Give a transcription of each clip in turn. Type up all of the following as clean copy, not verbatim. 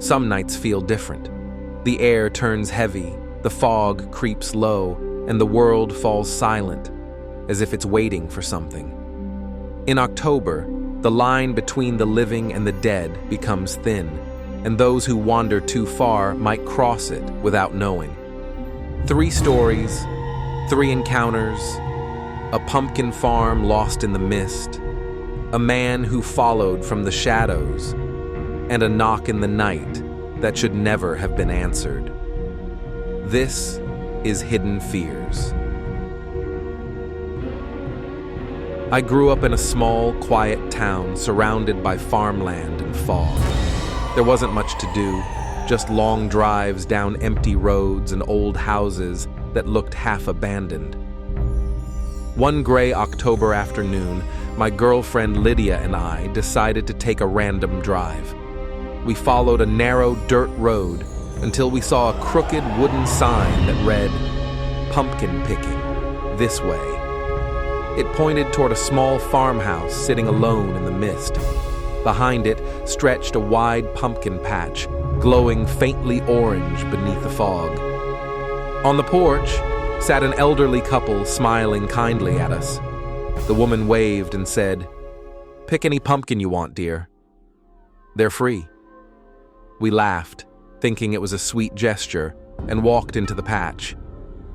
Some nights feel different. The air turns heavy, the fog creeps low, and the world falls silent, as if it's waiting for something. In October, the line between the living and the dead becomes thin, and those who wander too far might cross it without knowing. 3 stories, 3 encounters, a pumpkin farm lost in the mist, a man who followed from the shadows, and a knock in the night that should never have been answered. This is Hidden Fears. I grew up in a small, quiet town surrounded by farmland and fog. There wasn't much to do, just long drives down empty roads and old houses that looked half abandoned. One gray October afternoon, my girlfriend Lydia and I decided to take a random drive. We followed a narrow dirt road until we saw a crooked wooden sign that read, "Pumpkin picking, this way." It pointed toward a small farmhouse sitting alone in the mist. Behind it stretched a wide pumpkin patch, glowing faintly orange beneath the fog. On the porch sat an elderly couple smiling kindly at us. The woman waved and said, "Pick any pumpkin you want, dear. They're free." We laughed, thinking it was a sweet gesture, and walked into the patch.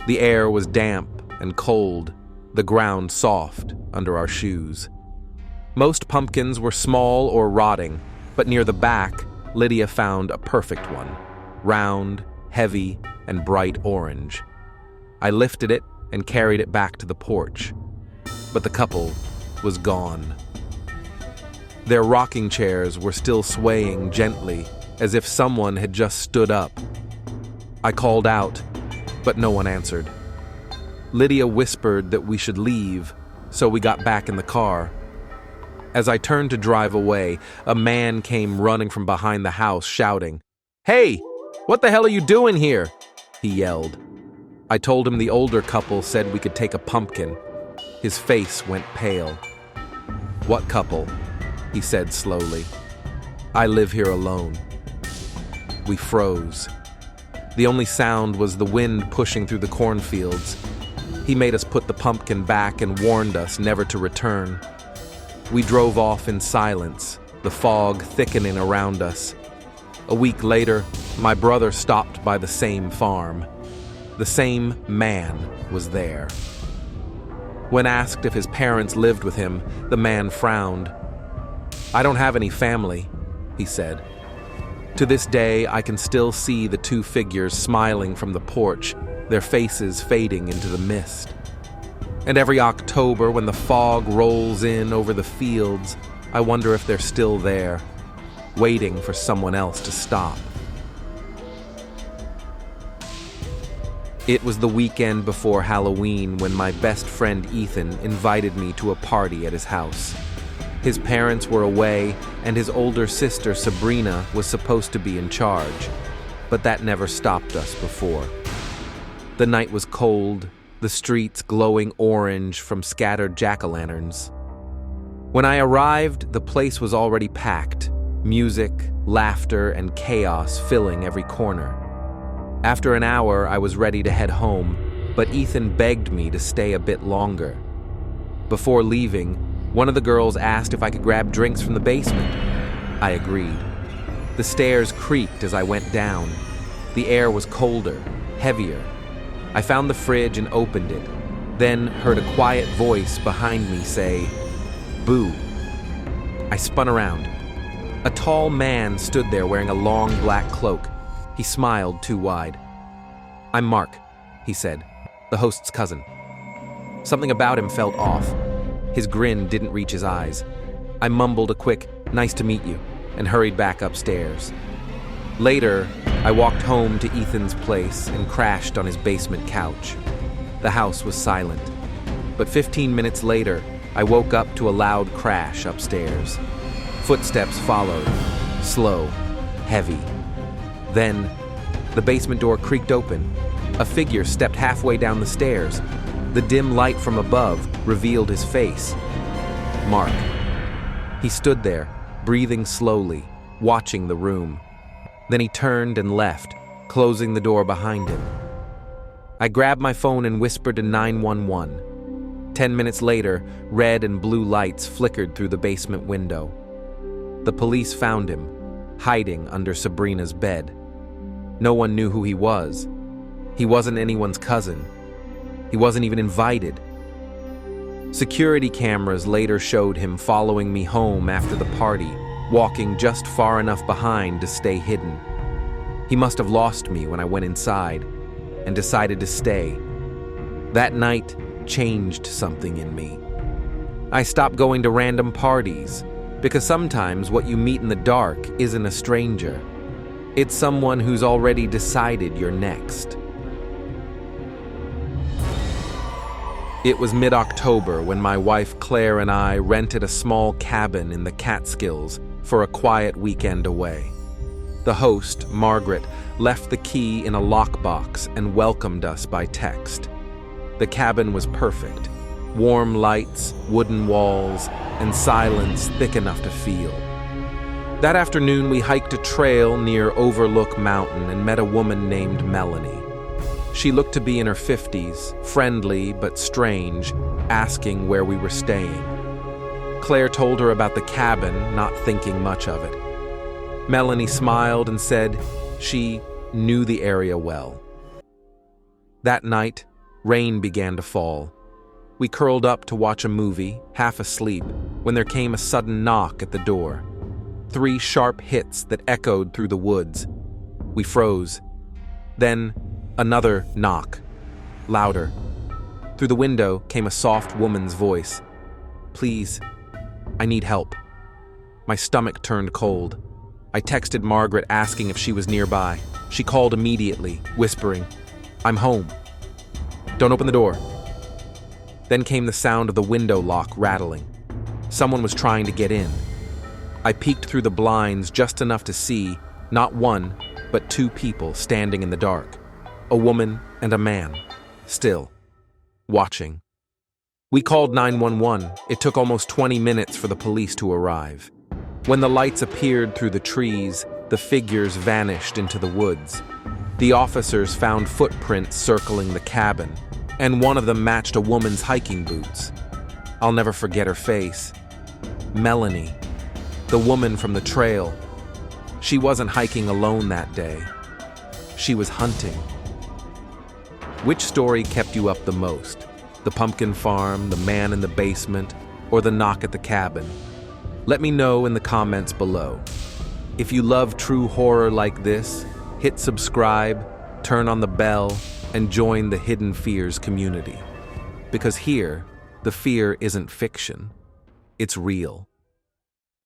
The air was damp and cold, the ground soft under our shoes. Most pumpkins were small or rotting, but near the back, Lydia found a perfect one, round, heavy, and bright orange. I lifted it and carried it back to the porch, but the couple was gone. Their rocking chairs were still swaying gently, as if someone had just stood up. I called out, but no one answered. Lydia whispered that we should leave, so we got back in the car. As I turned to drive away, a man came running from behind the house, shouting, "Hey, what the hell are you doing here?" he yelled. I told him the older couple said we could take a pumpkin. His face went pale. "What couple?" he said slowly. "I live here alone." We froze. The only sound was the wind pushing through the cornfields. He made us put the pumpkin back and warned us never to return. We drove off in silence, the fog thickening around us. A week later, my brother stopped by the same farm. The same man was there. When asked if his parents lived with him, the man frowned. "I don't have any family," he said. To this day, I can still see the 2 figures smiling from the porch, their faces fading into the mist. And every October, when the fog rolls in over the fields, I wonder if they're still there, waiting for someone else to stop. It was the weekend before Halloween when my best friend Ethan invited me to a party at his house. His parents were away, and his older sister Sabrina was supposed to be in charge, but that never stopped us before. The night was cold, the streets glowing orange from scattered jack-o'-lanterns. When I arrived, the place was already packed, music, laughter, and chaos filling every corner. After an hour, I was ready to head home, but Ethan begged me to stay a bit longer. Before leaving, one of the girls asked if I could grab drinks from the basement. I agreed. The stairs creaked as I went down. The air was colder, heavier. I found the fridge and opened it, then heard a quiet voice behind me say, "Boo." I spun around. A tall man stood there wearing a long black cloak. He smiled too wide. "I'm Mark," he said, the host's cousin. Something about him felt off. His grin didn't reach his eyes. I mumbled a quick, "Nice to meet you," and hurried back upstairs. Later, I walked home to Ethan's place and crashed on his basement couch. The house was silent. But 15 minutes later, I woke up to a loud crash upstairs. Footsteps followed, slow, heavy. Then, the basement door creaked open. A figure stepped halfway down the stairs. The dim light from above revealed his face. Mark. He stood there, breathing slowly, watching the room. Then he turned and left, closing the door behind him. I grabbed my phone and whispered to 911. 10 minutes later, red and blue lights flickered through the basement window. The police found him, hiding under Sabrina's bed. No one knew who he was. He wasn't anyone's cousin. He wasn't even invited. Security cameras later showed him following me home after the party, walking just far enough behind to stay hidden. He must have lost me when I went inside and decided to stay. That night changed something in me. I stopped going to random parties, because sometimes what you meet in the dark isn't a stranger. It's someone who's already decided you're next. It was mid-October when my wife Claire and I rented a small cabin in the Catskills for a quiet weekend away. The host, Margaret, left the key in a lockbox and welcomed us by text. The cabin was perfect. Warm lights, wooden walls, and silence thick enough to feel. That afternoon, we hiked a trail near Overlook Mountain and met a woman named Melanie. She looked to be in her 50s, friendly but strange, asking where we were staying. Claire told her about the cabin, not thinking much of it. Melanie smiled and said she knew the area well. That night, rain began to fall. We curled up to watch a movie, half asleep, when there came a sudden knock at the door. 3 sharp hits that echoed through the woods. We froze. Then, another knock, louder. Through the window came a soft woman's voice. "Please, I need help." My stomach turned cold. I texted Margaret asking if she was nearby. She called immediately, whispering, "I'm home. Don't open the door." Then came the sound of the window lock rattling. Someone was trying to get in. I peeked through the blinds just enough to see, not one, but 2 people standing in the dark. A woman and a man, still, watching. We called 911. It took almost 20 minutes for the police to arrive. When the lights appeared through the trees, the figures vanished into the woods. The officers found footprints circling the cabin, and one of them matched a woman's hiking boots. I'll never forget her face. Melanie, the woman from the trail. She wasn't hiking alone that day. She was hunting. Which story kept you up the most? The pumpkin farm, the man in the basement, or the knock at the cabin? Let me know in the comments below. If you love true horror like this, hit subscribe, turn on the bell, and join the Hidden Fears community. Because here, the fear isn't fiction, it's real.